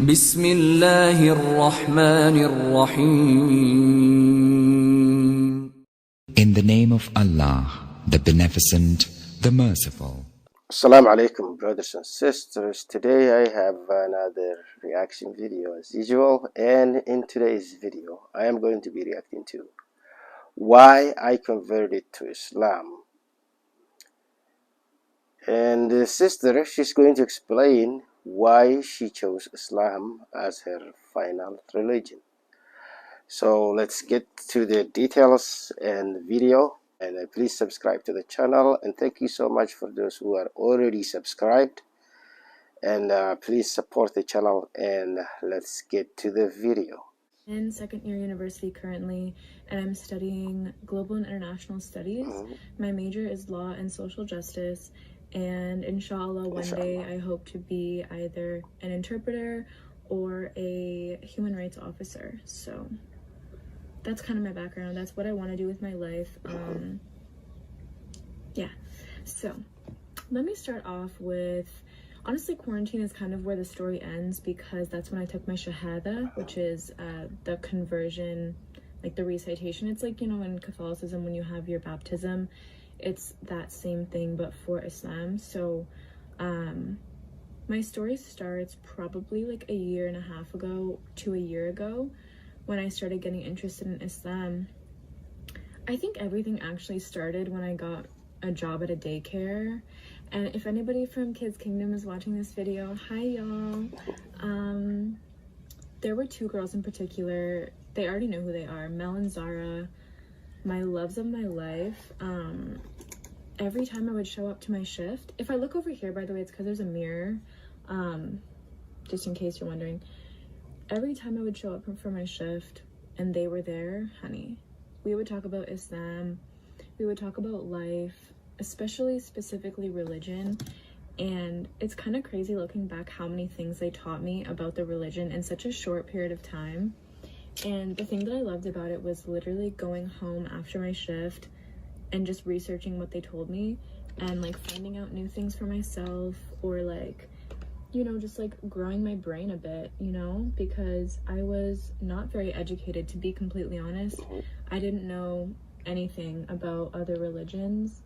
بسم الله الرحمن الرحيم. In the name of Allah, the Beneficent, the Merciful. Assalamu alaikum, brothers and sisters. Today I have another reaction video as usual, and in today's video I am going to be reacting to why I converted to Islam. And the sister, she's going to explain why she chose Islam as her final religion. So let's get to the details and the video. And please subscribe to the channel, and thank you so much for those who are already subscribed. And please support the channel, and let's get to the video. In second year university currently, and I'm studying global and international studies. My major is law and social justice, and inshallah one day I hope to be either an interpreter or a human rights officer. So that's kind of my background. That's what I want to do with my life. Yeah, so let me start off with, honestly, quarantine is kind of where the story ends, because that's when I took my shahada, which is the conversion, like the recitation. It's like, you know, in Catholicism when you have your baptism, it's that same thing but for Islam. So my story starts probably like a year and a half ago to a year ago, when I started getting interested in Islam. I think everything actually started when I got a job at a daycare. And if anybody from Kids Kingdom is watching this video, hi y'all. There were two girls in particular. They already know who they are. Mel and Zara, my loves of my life. Every time I would show up to my shift, if I look over here, by the way, it's because there's a mirror, just in case you're wondering. Every time I would show up for my shift and they were there, honey, we would talk about Islam, we would talk about life, specifically religion. And it's kind of crazy looking back how many things they taught me about the religion in such a short period of time. And the thing that I loved about it was literally going home after my shift and just researching what they told me, and like finding out new things for myself, or like, you know, just like growing my brain a bit, you know, because I was not very educated, to be completely honest. I didn't know anything about other religions.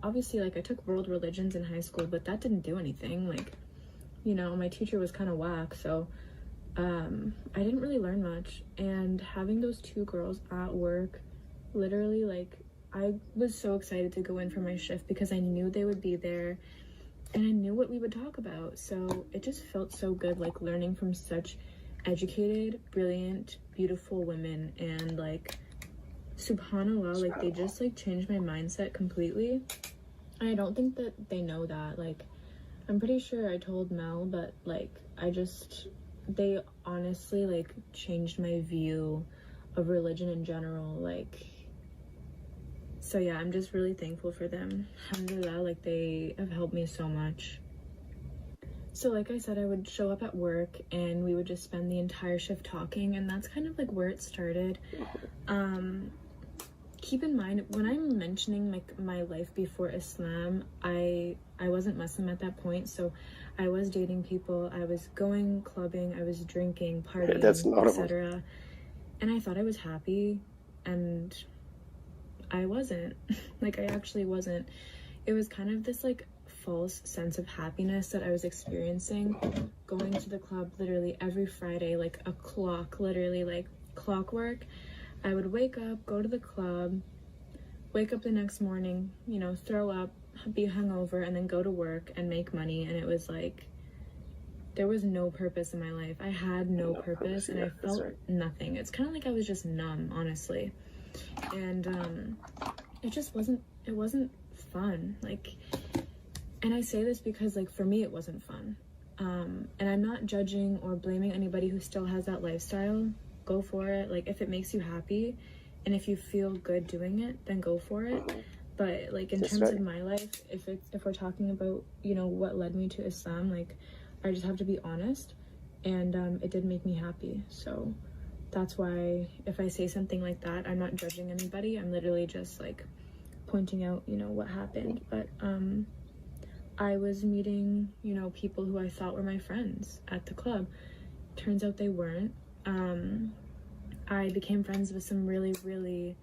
Obviously, like, I took world religions in high school, but that didn't do anything. Like, you know, my teacher was kind of whack, so I didn't really learn much. And having those two girls at work, literally, like, I was so excited to go in for my shift because I knew they would be there and I knew what we would talk about. So it just felt so good, like, learning from such educated, brilliant, beautiful women. And like, subhanallah, like, they just like changed my mindset completely. And I don't think that they know that. Like, I'm pretty sure I told Mel, but like, they honestly like changed my view of religion in general. Like, so yeah, I'm just really thankful for them. Alhamdulillah, like, they have helped me so much. So like I said, I would show up at work and we would just spend the entire shift talking, and that's kind of like where it started. Keep in mind, when I'm mentioning like my life before Islam, I wasn't Muslim at that point, so I was dating people, I was going clubbing, I was drinking, partying, etc. And I thought I was happy, and I wasn't. Like, I actually wasn't. It was kind of this like false sense of happiness that I was experiencing, going to the club literally every Friday, like a clock, literally like clockwork. I would wake up, go to the club, wake up the next morning, you know, throw up, be hungover, and then go to work and make money. And it was like, there was no purpose in my life. I had no purpose, and I felt nothing. It's kind of like I was just numb, honestly. And it wasn't fun. Like, and I say this because, like, for me it wasn't fun. And I'm not judging or blaming anybody who still has that lifestyle. Go for it. Like, if it makes you happy and if you feel good doing it, then go for it. But like, in terms of my life, if we're talking about, you know, what led me to Islam, like, I just have to be honest, and it did make me happy. So that's why if I say something like that, I'm not judging anybody. I'm literally just like pointing out, you know, what happened. But I was meeting, you know, people who I thought were my friends at the club. Turns out they weren't. I became friends with some really, really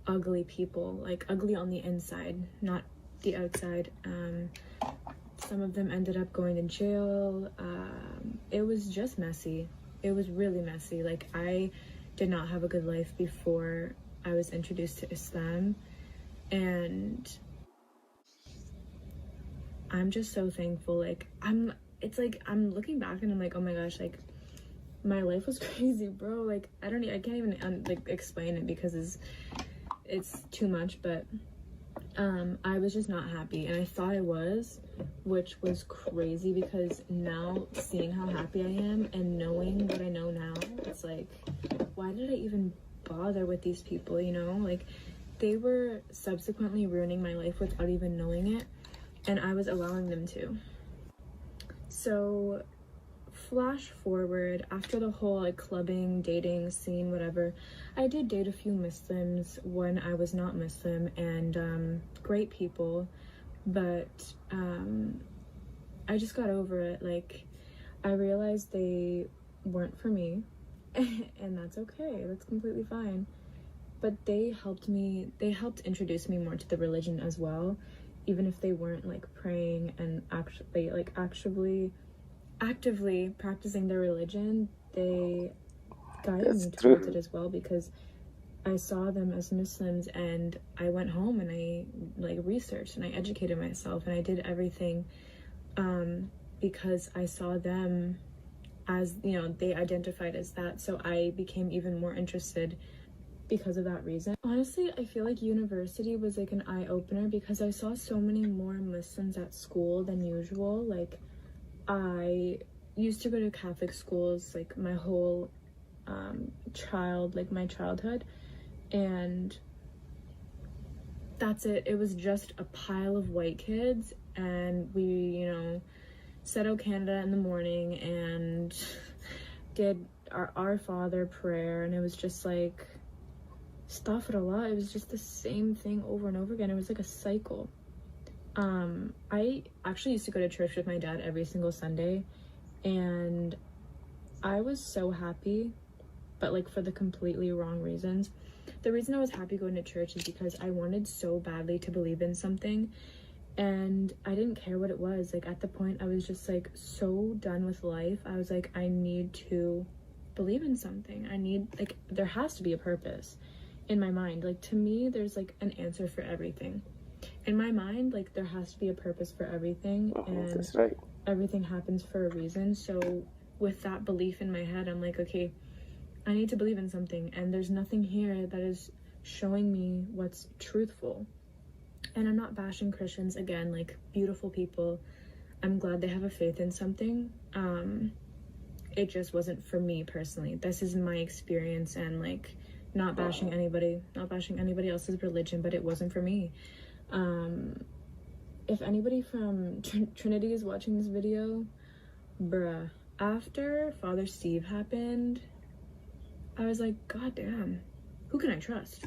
ugly people, like ugly on the inside, not the outside. Some of them ended up going to jail. It was just messy. It was really messy. Like, I did not have a good life before I was introduced to Islam, and I'm just so thankful. Like, I'm looking back and I'm like, oh my gosh, like, my life was crazy, bro. Like, I can't even like explain it because it's too much, but I was just not happy, and I thought I was, which was crazy, because now seeing how happy I am and knowing what I know now, it's like, why did I even bother with these people, you know? Like, they were subsequently ruining my life without even knowing it, and I was allowing them to. So flash forward, after the whole like clubbing, dating scene, whatever, I did date a few Muslims when I was not Muslim, and great people, but I just got over it. Like, I realized they weren't for me, and that's okay, that's completely fine. But they helped introduce me more to the religion as well, even if they weren't like praying and actively practicing their religion. They guided me towards it as well, because I saw them as Muslims, and I went home and I like researched and I educated myself, and I did everything because I saw them as, you know, they identified as that, so I became even more interested because of that reason. Honestly, I feel like university was like an eye-opener, because I saw so many more Muslims at school than usual. Like, I used to go to Catholic schools like my whole my childhood, and that's it. It was just a pile of white kids, and we, you know, said "O Canada" in the morning and did our Father prayer, and it was just like, astaghfirullah, it was just the same thing over and over again. It was like a cycle. I actually used to go to church with my dad every single Sunday, and I was so happy, but like for the completely wrong reasons. The reason I was happy going to church is because I wanted so badly to believe in something, and I didn't care what it was. Like, at the point, I was just like so done with life. I was like, I need to believe in something. There has to be a purpose in my mind. Like, to me, there's like an answer for everything. In my mind, like, there has to be a purpose for everything, and That's right. everything happens for a reason. So with that belief in my head, I'm like, okay, I need to believe in something, and there's nothing here that is showing me what's truthful. And I'm not bashing Christians, again, like, beautiful people. I'm glad they have a faith in something. It just wasn't for me personally. This is my experience, and like, not bashing anybody else's religion, but it wasn't for me. If anybody from Trinity is watching this video, bruh, after Father Steve happened, I was like, god damn, who can I trust?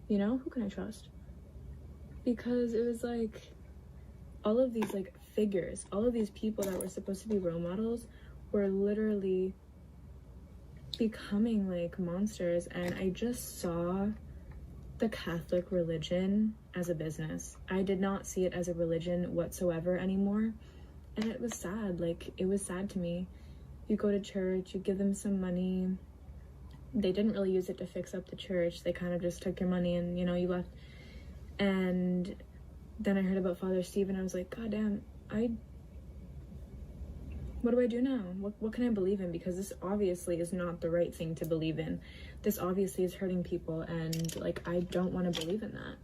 You know, who can I trust? Because it was like, all of these like figures, all of these people that were supposed to be role models were literally becoming like monsters, and I just saw the Catholic religion as a business. I did not see it as a religion whatsoever anymore, and it was sad. Like, it was sad to me. You go to church, you give them some money. They didn't really use it to fix up the church. They kind of just took your money and, you know, you left. And then I heard about Father Steve, and I was like, god damn, what do I do now? What can I believe in? Because this obviously is not the right thing to believe in. This obviously is hurting people, and like, I don't want to believe in that.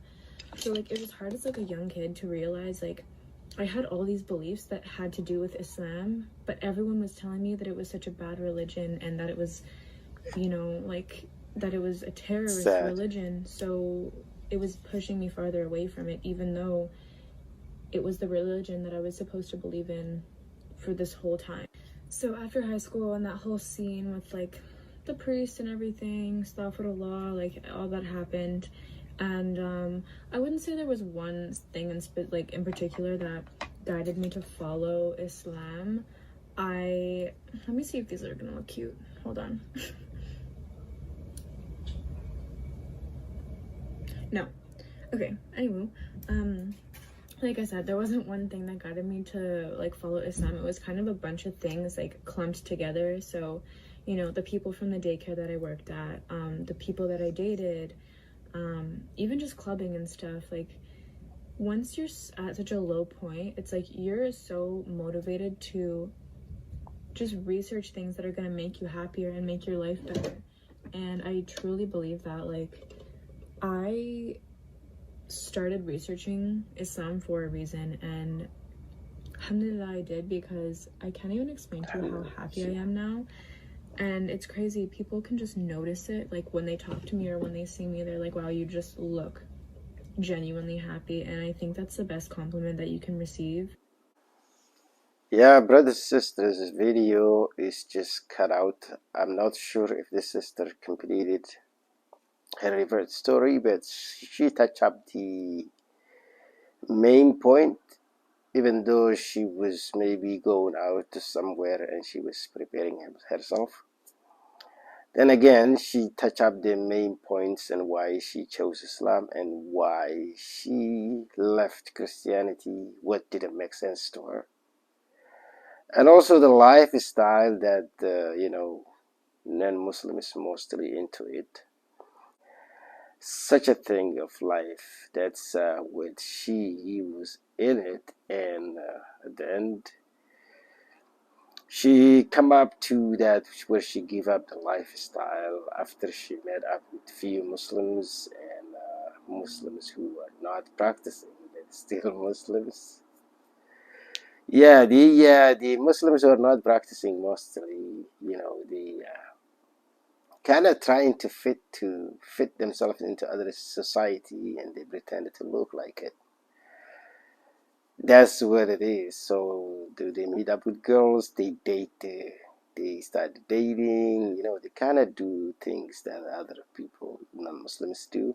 So like, it was hard as like a young kid to realize, like, I had all these beliefs that had to do with Islam, but everyone was telling me that it was such a bad religion, and that it was, you know, like, that it was a terrorist religion. So it was pushing me farther away from it, even though it was the religion that I was supposed to believe in for this whole time. So after high school and that whole scene with like the priest and everything, astaghfirullah, like, all that happened, and I wouldn't say there was one thing in particular that guided me to follow Islam. Let me see if these are gonna look cute. Hold on. No. Okay, anyway, like I said, there wasn't one thing that guided me to like follow Islam. It was kind of a bunch of things like clumped together. So, you know, the people from the daycare that I worked at, the people that I dated, even just clubbing and stuff. Like, once you're at such a low point, it's like you're so motivated to just research things that are going to make you happier and make your life better. And I truly believe that. Like, I started researching Islam for a reason, and alhamdulillah I did, because I can't even explain to you how happy I am now. And it's crazy, people can just notice it, like when they talk to me or when they see me, they're like, wow, you just look genuinely happy. And I think that's the best compliment that you can receive. Yeah, brothers and sisters, this video is just cut out. I'm not sure if this sister completed her revert story, but she touched up the main point, even though she was maybe going out to somewhere and she was preparing herself. Then again, she touched up the main points and why she chose Islam and why she left Christianity, what didn't make sense to her. And also the lifestyle that, you know, non-Muslims mostly into it. Such a thing of life. That's what she was in it. And at the end, she come up to that where she gave up the lifestyle after she met up with few Muslims and Muslims who are not practicing but still Muslims. Yeah, the Muslims who are not practicing mostly, you know, they kind of trying to fit themselves into other society, and they pretend to look like it. That's what it is. So do they meet up with girls? They date. They start dating. You know, they kind of do things that other people, non-Muslims, do.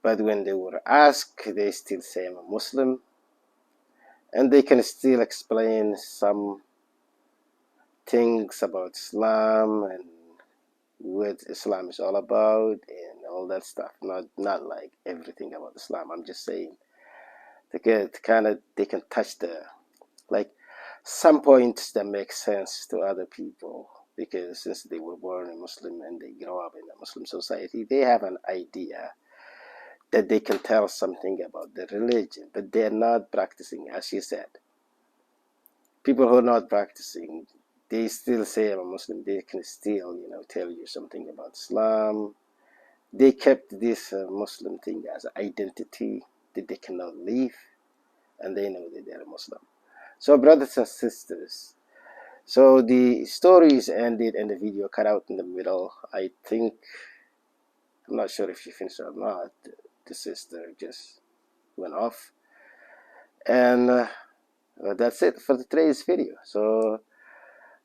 But when they were asked, they still say I'm a Muslim, and they can still explain some things about Islam and what Islam is all about and all that stuff. Not like everything about Islam. I'm just saying they can touch the, like, some points that make sense to other people, because since they were born a Muslim and they grow up in a Muslim society, they have an idea that they can tell something about the religion, but they're not practicing, as you said. People who are not practicing, they still say I'm a Muslim. They can still, you know, tell you something about Islam. They kept this Muslim thing as an identity that they cannot leave, and they know that they're a Muslim. So, brothers and sisters, so the story is ended and the video cut out in the middle. I think, I'm not sure if she finished or not. The sister just went off. And that's it for today's video. So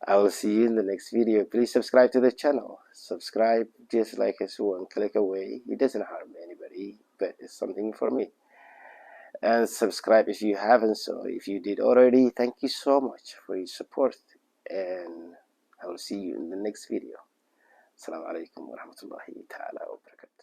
I will see you in the next video. Please subscribe to the channel. Subscribe just like it's one click away. It doesn't harm anybody, but it's something for me. And subscribe if you haven't. So if you did already, thank you so much for your support. And I will see you in the next video. Assalamu alaikum wa rahmatullahi ta'ala wa barakatuh.